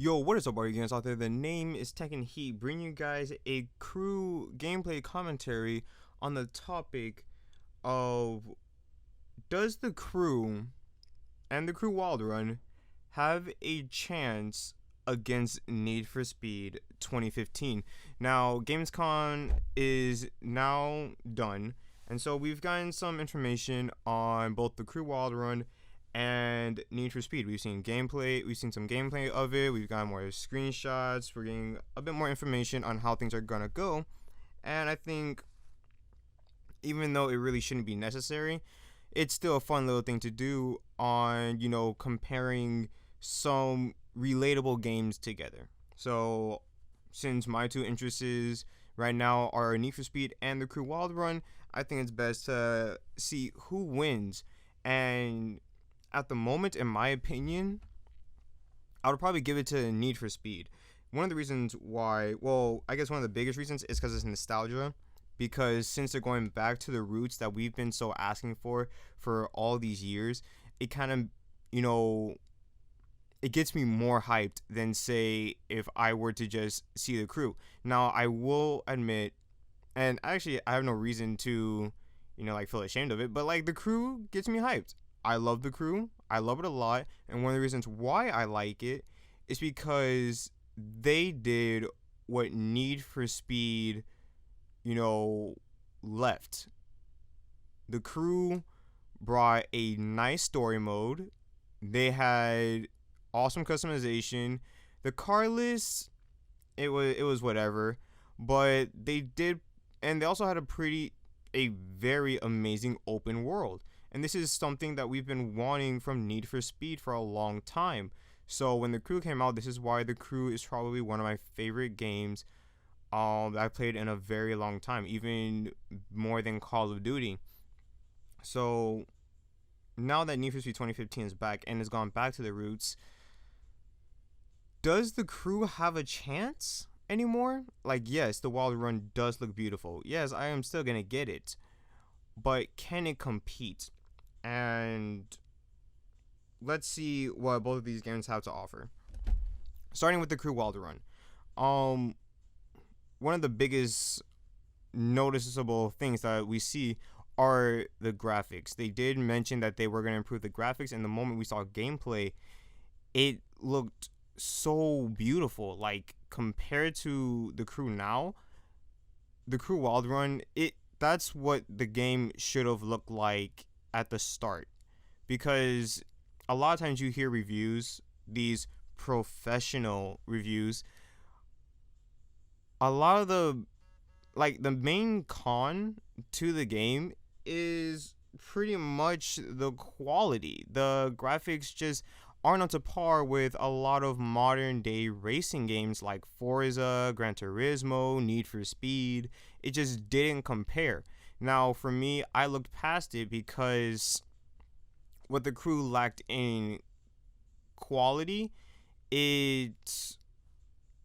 Yo, what is up, all you guys out there? The name is Tekken Heat, bringing you guys a crew gameplay commentary on the topic of does the crew and the crew Wild Run have a chance against Need for Speed 2015? Now, Gamescom is now done, and so we've gotten some information on both the crew Wild Run and Need for Speed. We've seen gameplay, we've seen some gameplay of it, we've gotten more screenshots, we're getting a bit more information on how things are gonna go. And I think even though it really shouldn't be necessary, it's still a fun little thing to do on, comparing some relatable games together. So since my two interests right now are Need for Speed and the Crew Wild Run, I think it's best to see who wins. And at the moment, in my opinion, I would probably give it to Need for Speed. One of the reasons why, well, I guess one of the biggest reasons is because it's nostalgia. Because since they're going back to the roots that we've been so asking for all these years, it kind of, you know, it gets me more hyped than, say, if I were to just see the crew. Now, I will admit, and actually, I have no reason to, feel ashamed of it, but like the crew gets me hyped. I love the crew. I love it a lot. And one of the reasons why I like it is because they did what Need for Speed, left. The crew brought a nice story mode. They had awesome customization. The car list, it was whatever, but they did, and they also had a very amazing open world. And this is something that we've been wanting from Need for Speed for a long time. So when the crew came out, this is why the crew is probably one of my favorite games that I played in a very long time, even more than Call of Duty. So now that Need for Speed 2015 is back and has gone back to the roots, does the crew have a chance anymore? Like, yes, the Wild Run does look beautiful. Yes, I am still gonna get it, but can it compete? And let's see what both of these games have to offer. Starting with the crew Wild Run. One of the biggest noticeable things that we see are the graphics. They did mention that they were going to improve the graphics, and the moment we saw gameplay, it looked so beautiful. Like, compared to the crew now, the crew Wild Run, that's what the game should have looked like at the start. Because a lot of times you hear reviews, these professional reviews, a lot of the main con to the game is pretty much the quality. The graphics just aren't up to par with a lot of modern day racing games like Forza, Gran Turismo, Need for Speed. It just didn't compare. Now, for me, I looked past it because what the crew lacked in quality, it's,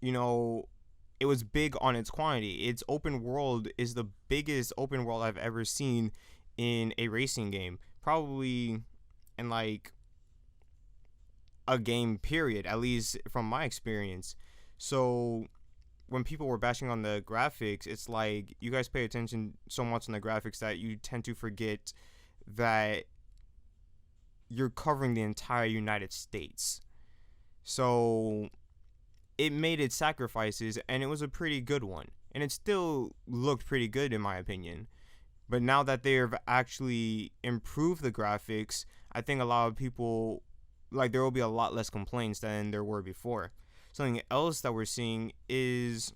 it was big on its quantity. Its open world is the biggest open world I've ever seen in a racing game. Probably in like a game period, at least from my experience. So when people were bashing on the graphics, it's like you guys pay attention so much on the graphics that you tend to forget that you're covering the entire United States. So it made its sacrifices, and it was a pretty good one. And it still looked pretty good in my opinion. But now that they've actually improved the graphics, I think a lot of people, like, there will be a lot less complaints than there were before. Something else that we're seeing is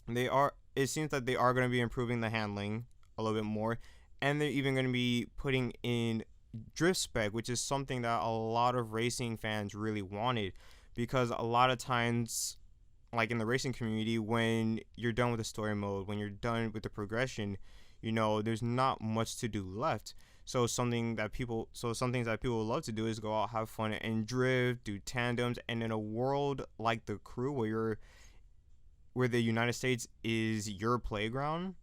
it seems that they are going to be improving the handling a little bit more, and they're even going to be putting in drift spec, which is something that a lot of racing fans really wanted, because a lot of times, like in the racing community, when you're done with the story mode, when you're done with the progression, there's not much to do left. So some things that people love to do is go out, have fun, and drift, do tandems, and in a world like the crew where the United States is your playground,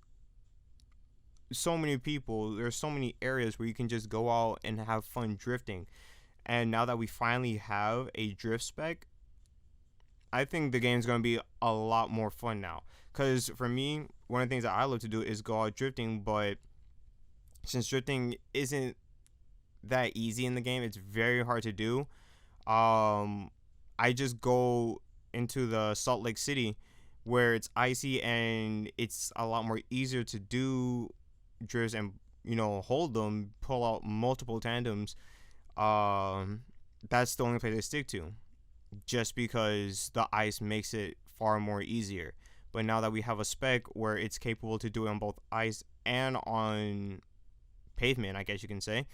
there's so many areas where you can just go out and have fun drifting. And now that we finally have a drift spec, I think the game's gonna be a lot more fun now. Cause for me, one of the things that I love to do is go out drifting, but since drifting isn't that easy in the game, it's very hard to do. Um, I just go into the Salt Lake City where it's icy and it's a lot more easier to do drifts and hold them, pull out multiple tandems. Um, that's the only place I stick to, just because the ice makes it far more easier. But now that we have a spec where it's capable to do it on both ice and on pavement, I guess you can say,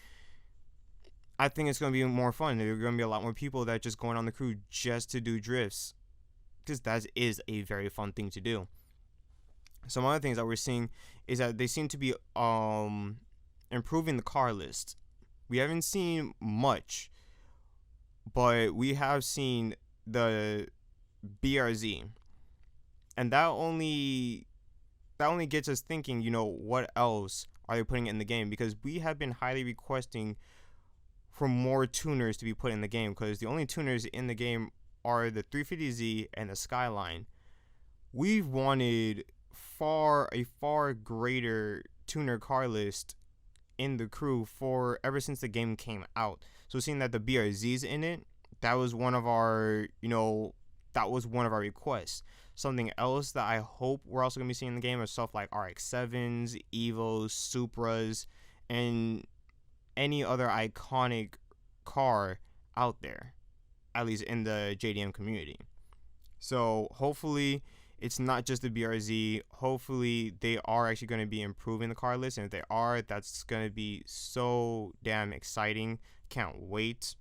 I think it's going to be more fun. There are going to be a lot more people that are just going on the crew just to do drifts, because that is a very fun thing to do. Some other things that we're seeing is that they seem to be improving the car list. We haven't seen much, but we have seen the BRZ, and that only gets us thinking. What else are they putting in the game? Because we have been highly requesting for more tuners to be put in the game, because the only tuners in the game are the 350Z and the Skyline. We've wanted a far greater tuner car list in the crew for ever since the game came out. So seeing that the BRZ's in it, that was one of our requests. Something else that I hope we're also gonna be seeing in the game are stuff like RX-7s, Evos, Supras, and any other iconic car out there, at least in the JDM community. So hopefully it's not just the BRZ. Hopefully they are actually going to be improving the car list, and if they are, that's going to be so damn exciting. Can't wait.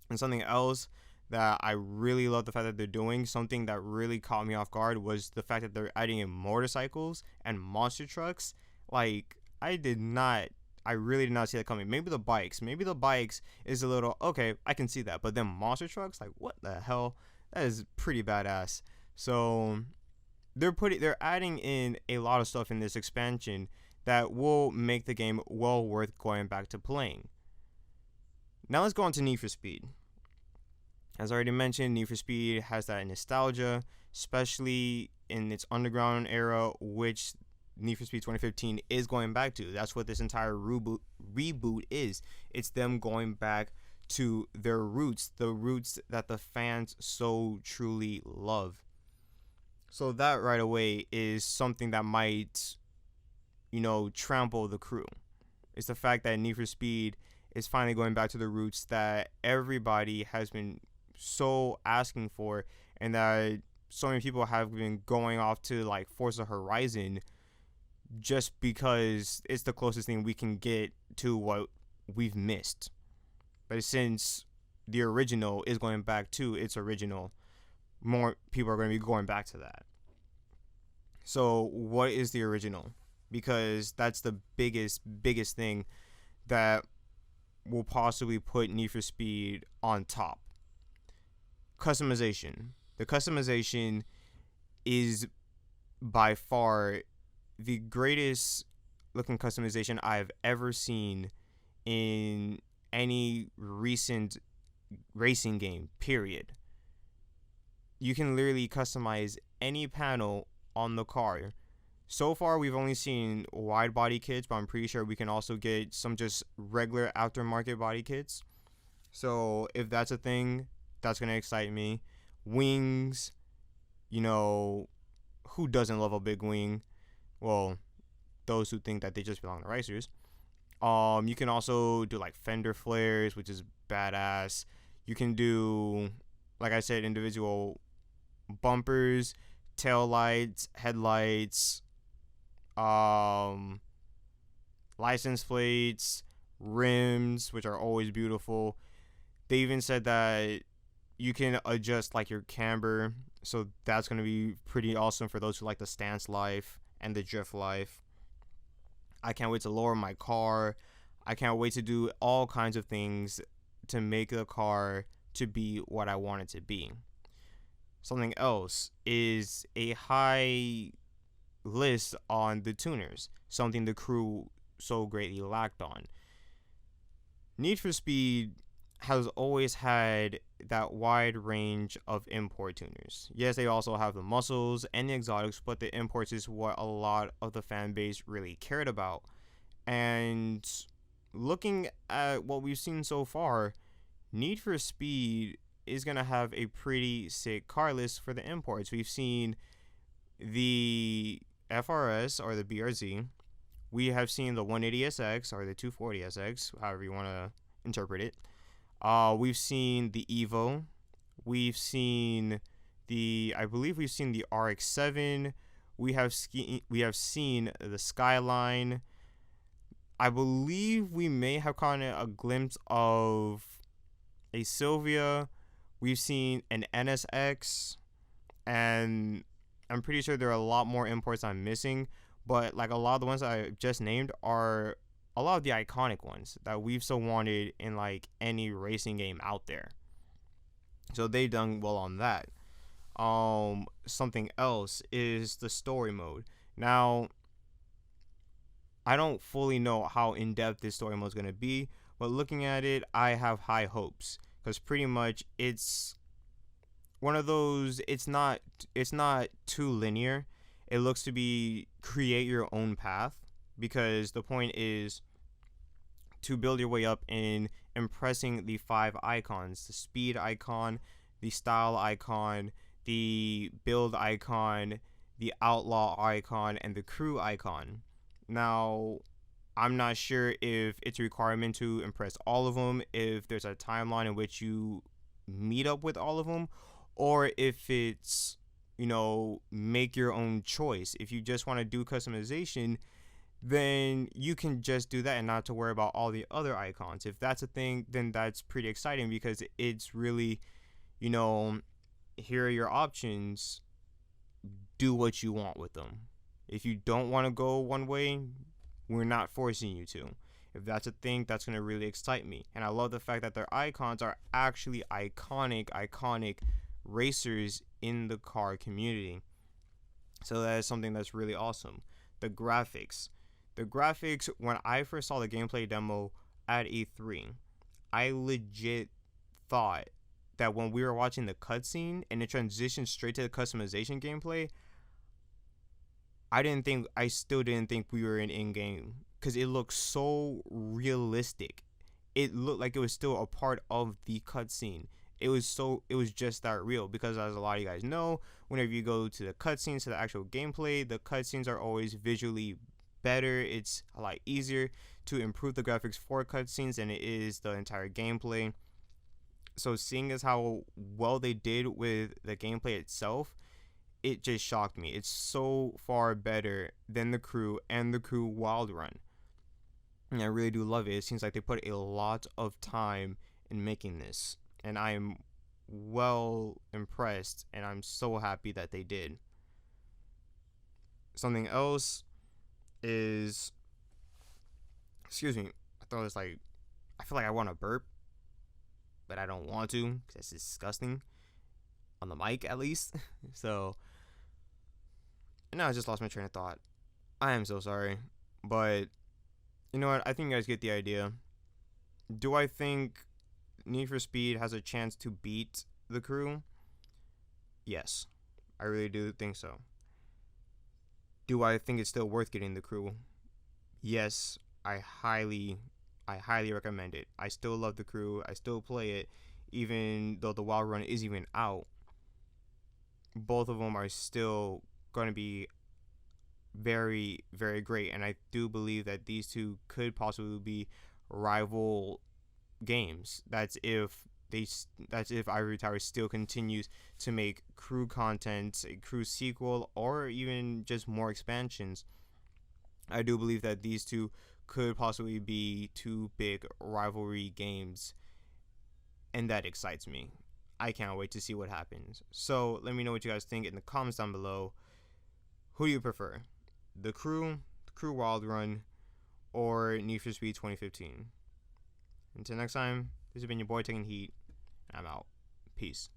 And something else that I really love the fact that they're doing, something that really caught me off guard, was the fact that they're adding in motorcycles and monster trucks. Like, I really did not see that coming. Maybe the bikes is a little, okay, I can see that, but then monster trucks, like, what the hell? That is pretty badass. So they're adding in a lot of stuff in this expansion that will make the game well worth going back to playing. Now let's go on to Need for Speed. As I already mentioned, Need for Speed has that nostalgia, especially in its underground era, which Need for Speed 2015 is going back to. That's what this entire reboot is. It's them going back to their roots, the roots that the fans so truly love. So that right away is something that might, trample the crew. It's the fact that Need for Speed is finally going back to the roots that everybody has been so asking for, and that so many people have been going off to like Forza Horizon just because it's the closest thing we can get to what we've missed. But since the original is going back to its original, more people are going to be going back to that. So what is the original? Because that's the biggest thing that will possibly put Need for Speed on top. Customization. The customization is by far the greatest looking customization I've ever seen in any recent racing game, period. You can literally customize any panel on the car. So far, we've only seen wide body kits, but I'm pretty sure we can also get some just regular aftermarket body kits. So if that's a thing, that's going to excite me. Wings, who doesn't love a big wing? Well, those who think that they just belong to racers. You can also do like fender flares, which is badass. You can do, like I said, individual bumpers, tail lights, headlights, license plates, rims, which are always beautiful. They even said that you can adjust like your camber, so that's going to be pretty awesome for those who like the stance life and the drift life. I can't wait to lower my car. I can't wait to do all kinds of things to make the car to be what I want it to be. Something else is a high list on the tuners, something the crew so greatly lacked on. Need for Speed has always had that wide range of import tuners. Yes, they also have the muscles and the exotics, but the imports is what a lot of the fan base really cared about. And looking at what we've seen so far, Need for Speed is going to have a pretty sick car list for the imports. We've seen the FRS or the BRZ. We have seen the 180SX or the 240SX, however you want to interpret it. We've seen the Evo. I believe we've seen the RX-7. We have seen the Skyline. I believe we may have caught a glimpse of a Sylvia. We've seen an NSX, and I'm pretty sure there are a lot more imports I'm missing. But like a lot of the ones I just named are a lot of the iconic ones that we've so wanted in like any racing game out there. So they done well on that. Something else is the story mode. Now, I don't fully know how in depth this story mode is gonna be, but looking at it, I have high hopes because pretty much it's one of those. It's not too linear. It looks to be create your own path, because the point is to build your way up in impressing the 5 icons: the speed icon, the style icon, the build icon, the outlaw icon, and the crew icon. Now, I'm not sure if it's a requirement to impress all of them, if there's a timeline in which you meet up with all of them, or if it's, make your own choice. If you just want to do customization, then you can just do that and not to worry about all the other icons. If that's a thing, then that's pretty exciting, because it's really, here are your options. Do what you want with them. If you don't want to go one way, we're not forcing you to. If that's a thing, that's going to really excite me. And I love the fact that their icons are actually iconic racers in the car community. So that is something that's really awesome. The graphics, when I first saw the gameplay demo at E3, I legit thought that when we were watching the cutscene and it transitioned straight to the customization gameplay, I still didn't think we were in game, because it looked so realistic. It looked like it was still a part of the cutscene. It was just that real, because as a lot of you guys know, whenever you go to the cutscenes, to the actual gameplay, the cutscenes are always visually better. It's a lot easier to improve the graphics for cutscenes than it is the entire gameplay. So seeing as how well they did with the gameplay itself, it just shocked me. It's so far better than the crew and the crew Wild Run. And I really do love it. It seems like they put a lot of time in making this, and I am well impressed, and I'm so happy that they did. Something else is, excuse me, I feel like I want to burp, but I don't want to, because it's disgusting on the mic, at least. So now I just lost my train of thought. I am so sorry, but you know what? I think you guys get the idea. Do I think Need for Speed has a chance to beat the crew? Yes, I really do think so. Do I think it's still worth getting the crew? Yes, I highly recommend it. I still love the crew. I still play it, even though the Wild Run is even out. Both of them are still going to be very, very great, and I do believe that these two could possibly be rival games. That's if Ivory Tower still continues to make crew content, a crew sequel, or even just more expansions. I do believe that these two could possibly be two big rivalry games, and that excites me. I can't wait to see what happens. So let me know what you guys think in the comments down below. Who do you prefer? The crew Wild Run, or Need for Speed 2015? Until next time, this has been your boy Taking Heat, and I'm out. Peace.